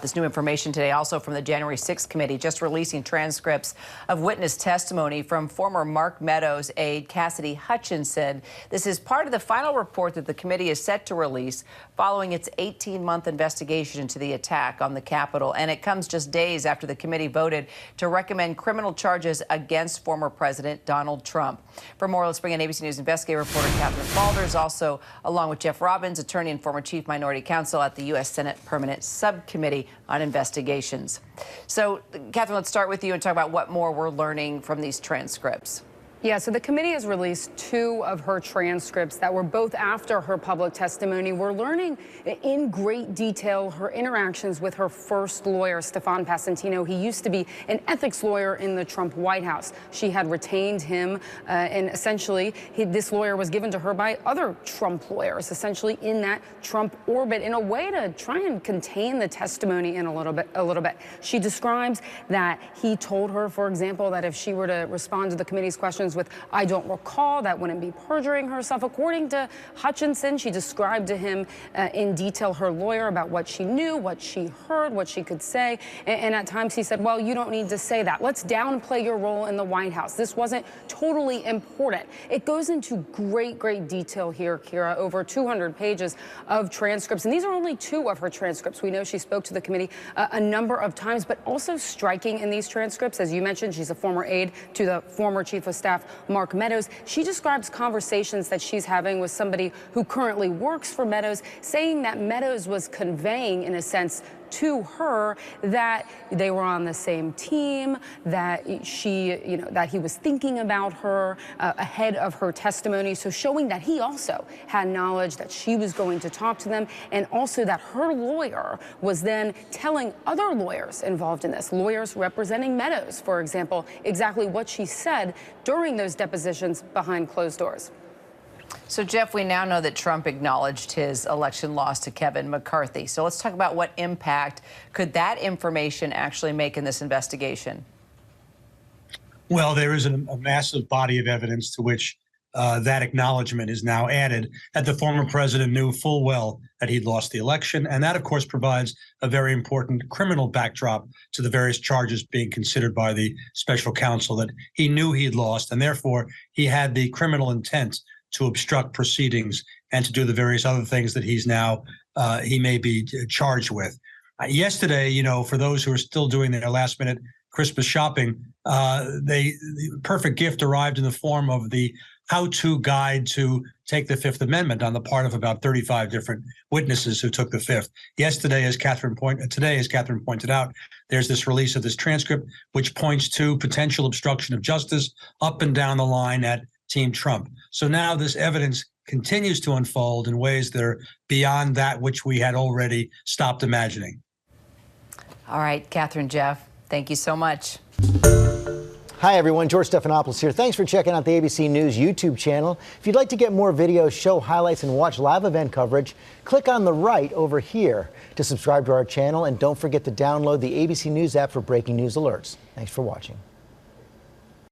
This new information today also from the January 6th committee, just releasing transcripts of witness testimony from former Mark Meadows aide Cassidy Hutchinson. This is part of the final report that the committee is set to release following its 18-month investigation into the attack on the Capitol. And it comes just days after the committee voted to recommend criminal charges against former President Donald Trump. For more, let's bring in ABC News investigative reporter Katherine Faulders, also along with Jeff Robbins, attorney and former chief minority counsel at the U.S. Senate Permanent Subcommittee on Investigations. So, Katherine, let's start with you and talk about what more we're learning from these transcripts. Yeah, so the committee has released 2 of her transcripts that were both after her public testimony. We're learning in great detail her interactions with her first lawyer, Stefan Passantino. He used to be an ethics lawyer in the Trump White House. She had retained him, and essentially this lawyer was given to her by other Trump lawyers, essentially in that Trump orbit, in a way to try and contain the testimony in a little bit. She describes that he told her, for example, that if she were to respond to the committee's questions with "I don't recall," that wouldn't be perjuring herself. According to Hutchinson, she described to him in detail her lawyer about what she knew, what she heard, what she could say, and at times he said, well, you don't need to say that. Let's downplay your role in the White House. This wasn't totally important. It goes into great detail here, Kira, over 200 pages of transcripts, and these are only 2 of her transcripts. We know she spoke to the committee a number of times, but also striking in these transcripts, as you mentioned, she's a former aide to the former chief of staff, Mark Meadows. She describes conversations that she's having with somebody who currently works for Meadows, saying that Meadows was conveying, in a sense, to her that they were on the same team, that that he was thinking about her ahead of her testimony. So showing that he also had knowledge that she was going to talk to them, and also that her lawyer was then telling other lawyers involved in this, lawyers representing Meadows, for example, exactly what she said during those depositions behind closed doors. So, Jeff, we now know that Trump acknowledged his election loss to Kevin McCarthy. So let's talk about what impact could that information actually make in this investigation? Well, there is a massive body of evidence to which that acknowledgement is now added, that the former president knew full well that he'd lost the election. And that, of course, provides a very important criminal backdrop to the various charges being considered by the special counsel, that he knew he'd lost, and therefore he had the criminal intent to obstruct proceedings and to do the various other things that he may be charged with. Yesterday, for those who are still doing their last-minute Christmas shopping, the perfect gift arrived in the form of the how-to guide to take the Fifth Amendment on the part of about 35 different witnesses who took the Fifth. Today, as Katherine pointed out, there's this release of this transcript, which points to potential obstruction of justice up and down the line at Team Trump. So now this evidence continues to unfold in ways that are beyond that which we had already stopped imagining. All right, Katherine, Jeff, thank you so much. Hi, everyone. George Stephanopoulos here. Thanks for checking out the ABC News YouTube channel. If you'd like to get more videos, show highlights, and watch live event coverage, click on the right over here to subscribe to our channel. And don't forget to download the ABC News app for breaking news alerts. Thanks for watching.